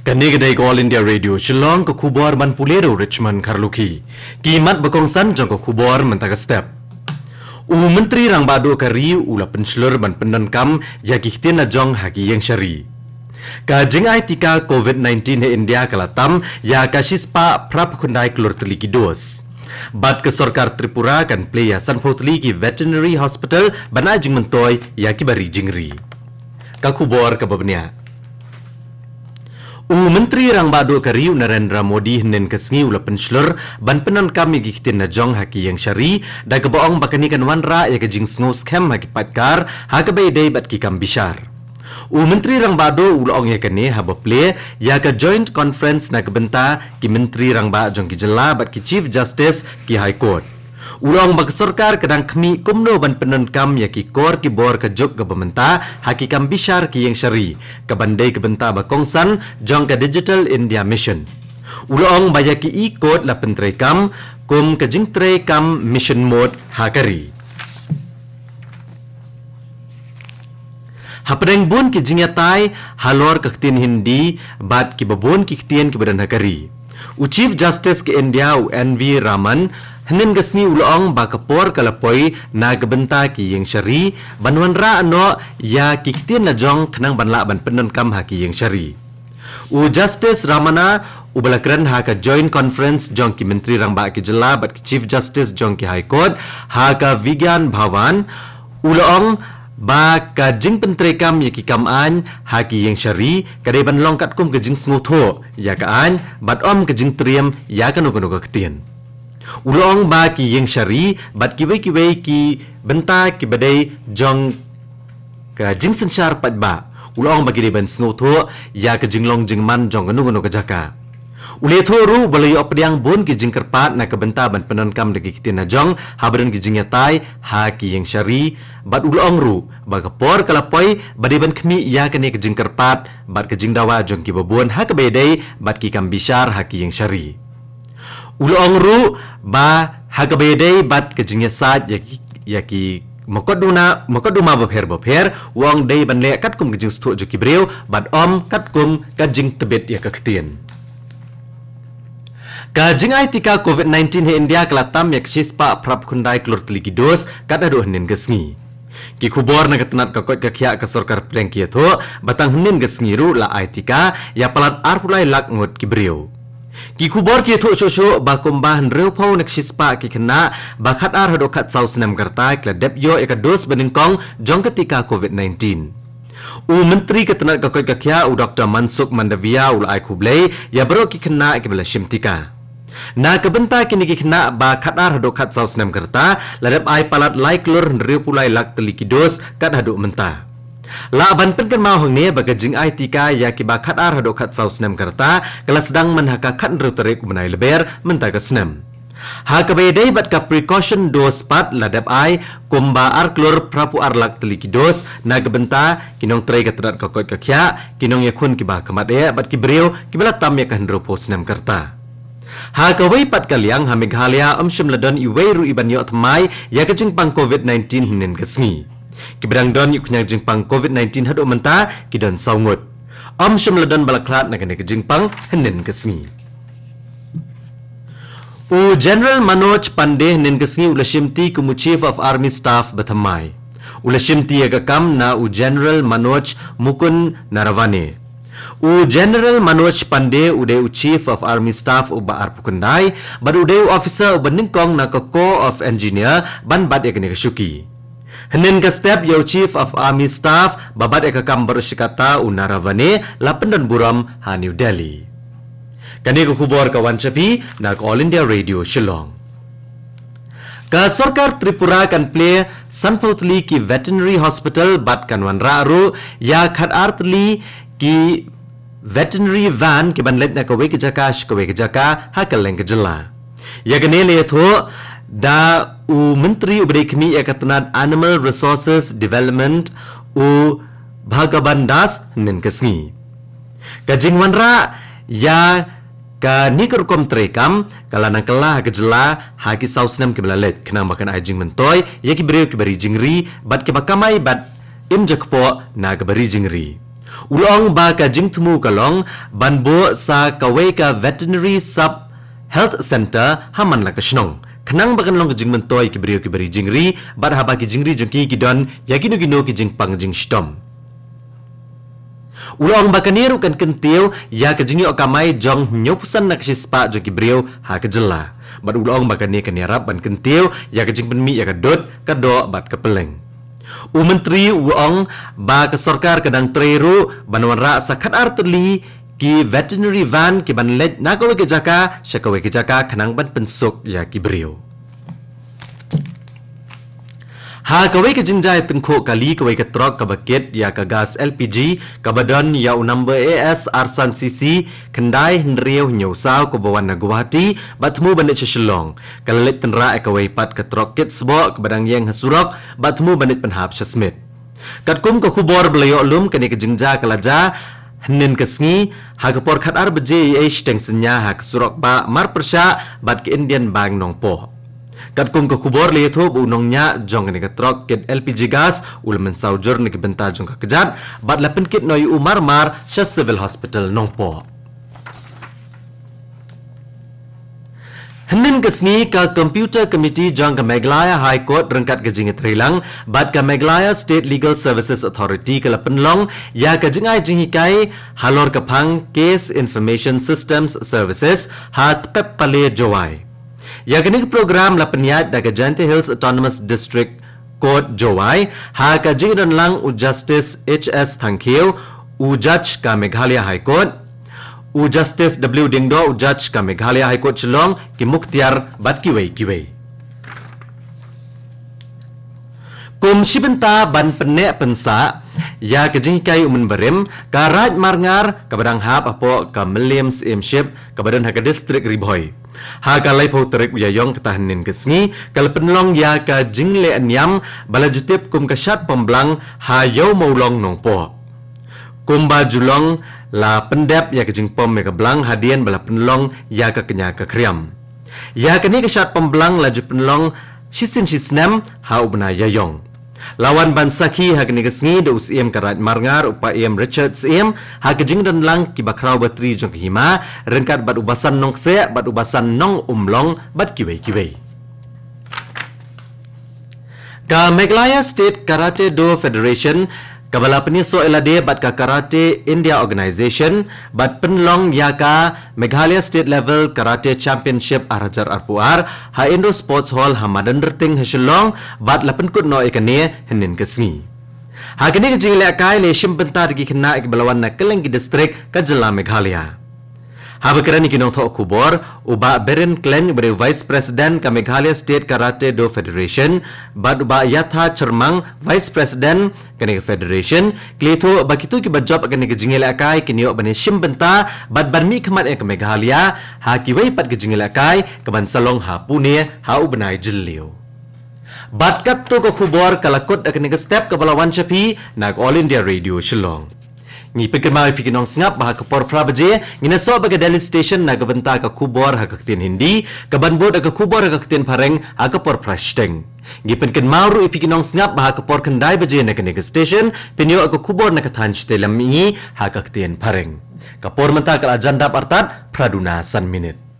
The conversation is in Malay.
Kani kedai All India Radio Shillong ke kubor man pulero Richmond Karluki. Kimat bekongsan jong ke kubor mentaka step. Menteri Rang Bado Kari ula penslur ban pendankam yakihtin na jong haki yang syari. Ka jeng ai tika COVID-19 he India kalatam ya kasispa prap kundai kelur teliki dos. Bat ke Sorkar Tripura kan play ya sanpotli ki veterinary hospital bana jeng mentoy ya ki bari jingri. Ka kubor ka babnya. Menteri Rang Bado Kari Narendra Modi henen kesngi ula penslur ban penan kami gihtin na jong haki yang syari da keboong bakanikan wanra ya kejing sngo scam haki patkar haka bay bat ki kambishar. Menteri Rang Bado ula ong ya kene haba play ya ka joint conference na kebenta ki Menteri Rang Ba jong ki jela bat ki Chief Justice ki High Court. Ulang bag Sorkar kadang kami kumno ban penankam ya ki kor ki bor ka jok ka pementa haki kam bishar ki yang syari ka bandai ka benta ba kongsan jong ka Digital India Mission. Ulang baya ki ikot la pentre kam kum ka jingtre kam mission mode hakari. Hapadeng bun ki jingatai halor kaktin hindi bat ki babon ki ktien ki badan hakari. Chief Justice ke India NV Raman henen gasni ulong bakapor kalapoi na gabenta ki yang syari banwanra ano ya kiktin na jong kenang banla ban pendankam haki yang syari. Justice Ramana ubalakran haka joint conference jong ki Menteri Rang Ba ki jela bat ki Chief Justice jong ki High Court haka Vigyan Bhawan ulong ba ka jing pentrekam ya ki kaman haki yang syari kadai ban longkat kum ke jing smutho ya kaan bat om ke jing triam ya kanu ktien. Ulong ba ki yang syari bat kiwei ki benta ki badai jong ka jing sensyar pat ba ulong bagi ban smutho ya ke jing long jing man jong kanu kejaka. Ule thoru balai opdiang bon ki jing kerpat na kebenta ban penankam degi kitin na jong habren ki jing yatai haki yang syari bat ulong ru bagapor kalapoi badi ban kmi ya kene ke jing kerpat bat ke jing dawa jong ki babon hak bedai bat ki kambishar haki yang syari. Ulong ru ba hak bedai bat ke jing yasat ya ki makoduma bapher wong dei ban le kat kum ke jing stu jo ki breu bat om kat kum ka jing tebet ya ka ktien. Ka jingai tika COVID-19 he India kelatam yak sispa prap kundai klur teliki dos kada do henen gesngi. Ki kubor na ketenat kakot kakya ke Sorkar prengki tho batang henen gesngi ru la ai tika ya palat arpulai lak ngot ki breu. Ki kubor ki tho shosho ba kumbah nreu phau nak sispa ki kena bakat ar hadokat sau senam karta kla depyo eka dos beningkong jong ketika COVID-19. Menteri ketenat kakot kakya Dr. Mansukh Mandavia ulai kublai ya bro ki kena ki bela shimtika. Na kebenta kini kena ba khatar hadokat sau senam kerta ladap ai palat lai klur nreu pulai lak teliki dos kat haduk menta. La ban pen kan mau hang ba jing ai tika ya ki ba khatar hadokat sau senam kerta kala sedang menhaka khat nreu terek menai leber menta ka senam. Ha kabedai bat ka precaution dos pat ladap ai kumba ar klur prapu ar lak teliki dos na kebenta kinong trei ketenat kakot kakya kinong yakun ki ba kamat bat ki breu ki bela tam ya kan nreu pos senam kerta. Ha kawai pat kaliang ha Meghalaya shim ladon iwei ru iban yo tmai ya ke jingpang COVID-19 hinen kesngi. Ki berang don yuk nyang jingpang COVID-19 hado menta ki don saungut. Shim ladon balaklat na kene ke jingpang hinen kesngi. General Manoj Pandey hinen kesngi ula shimti kumu Chief of Army Staff bathamai. Ula shimti ya kam na General Manoj Mukund Narawane. General Manoj Pandey uday Chief of Army Staff uba arpukundai bad uday officer uba ningkong na Corps of Engineer ban bad ya kene syuki. Henen ka step yo Chief of Army Staff babad ya kambar shikata Naravane lapendan buram ha New Delhi. Kani ko kubor kawan chapi na All India Radio Shillong. Ka Sorkar Tripura kan play sanpotli ki veterinary hospital bat kan wanra ru ya khat artli ki veterinary van ki banlet na kawe ki jaka hakal leng kejela. Ya ganele tho da menteri ubri kmi ya katanad Animal Resources Development Bhagaban Das nen kesngi. Ka jingwanra ya ka nikur kom trekam kala nang kala kejela haki sausnam ki belalet kenang makan ajing mentoy ya ki breu ki bari jingri bat ki bakamai bat imjakpo na ka bari jingri. Ulong ba ka jing temu kalong banbo sa kawai ka veterinary sub health center haman la kashnong. Kenang bakan long jing mentoy ki beri jingri bar haba ki jingri jengki ki don yakino gino ki jing pang jing stom. Ulong bakaniru kan kentiu ya ka jingi okamai jong nyopusan nak sispa jong ki beriu ha ka jela. Bat ulong bakani kan yarap ban kentiu ya ka jing penmi ya ka dot ka do bat ka peleng. Menteri ulong ba ka sarkar kadang treru banwanra sakat artli ki veterinary van ki ban lej nakawe ke jaka syakawe ke jaka kanang ban pensuk ya ki beriu. Ha kawe ke jinjai tengko kali kawe ke truk ke bucket ya ke gas LPG ke badan ya number AS Arsan CC kendai hendriu nyusau ke bawan Guwahati batmu bandit syeselong kalalit tenra kawe pat ke truk kit sebo ke badang yang hasurok batmu bandit penhap syasmit. Katkum ke kubor belayok lum kene ke jinja kelaja Henin kesngi hagapor khatar beje teng senya hak surok ba mar persya bat ke Indian bang nong po. Katkum ke kubor le thu bu nongnya jong ni ke truk ke LPG gas ul men saujur ni ke benta jong ka kejat bat lapen kit noi umar mar sya civil hospital nong po. Henin kesngi ka Computer Committee jong ke Meghalaya High Court rengkat ke jingit rilang bat ke Meghalaya State Legal Services Authority ke lapenlong ya ke jingai jingikai halor kepang Case Information Systems Services hat pep pale jowai. Ya kini program lapeniat da ke Jante Hills Autonomous District Court jowai ha ke jingidon lang u Justice HS Thangkeu u Judge ka Meghalaya High Court u Justice W Dingdo u Judge ka Meghalaya High Court Shillong ki Mukhtiar bat kiwei. Kum sibenta ban penek pensa ya kejingkai umen berim ka raj marngar ka badang hap apo ka Meliam Simship ka badan ha ka distrik Riboy. Ha ka lai pau terik uyayong ketahanin kesngi ka penlong ya ka jingle anyam bala jutip kum ka syat pemblang ha yau maulong nongpo. Kumba julong la pendep ya kejing pom me kebelang hadian bala penlong ya ke kenya ke kriam. Ya kini kesyat pembelang laju penlong sisin sisnem ha ubna yayong. Lawan ban saki ha kini kesngi do usiem karat marngar upa em Richard siem ha kejing dan lang ki bakrau batri jong hima rengkat bat ubasan nong se bat ubasan nong umlong bat kiwei. Ka Meghalaya State Karate Do Federation Kabala peniso elade bat ka Karate India Organization bat penlong ya ka Meghalaya State Level Karate Championship arajar arpuar ha Indo Sports Hall hamadan derting hasilong bat lapen kut no ikane henin kesngi. Ha kini kejing le kai le shim bentar gi kena ik balawan na keleng gi distrik ka jela Meghalaya. Ha bekerani kinong tho kubor uba Beren Klen beri Vice President ka Meghalaya State Karate Do Federation bat uba Yatha Chermang Vice President kene Federation kleto bakitu ki bajob kene kejingel akai kini ok bani shimbenta bat banmi khamat ke Meghalaya ha kiwei pat kejingel akai ke ban salong ha Pune ha ubnai jilliu. Bat kat to ko kubor kalakot kene ke step ke balawan chapi nak All India Radio Shillong. Ngi pikirmai pikinong sngap bah kapor prabaje ngina so baga Delhi station na gabenta ka kubor ha kaktin hindi ka banbod ka kubor ha kaktin pareng ha kapor prashteng ngi penken mauru ipikinong sngap bah kapor kendai baje na kene station pinyo ka kubor na kathan telam ngi ha kaktin pareng kapor menta kala janda partat praduna san minute.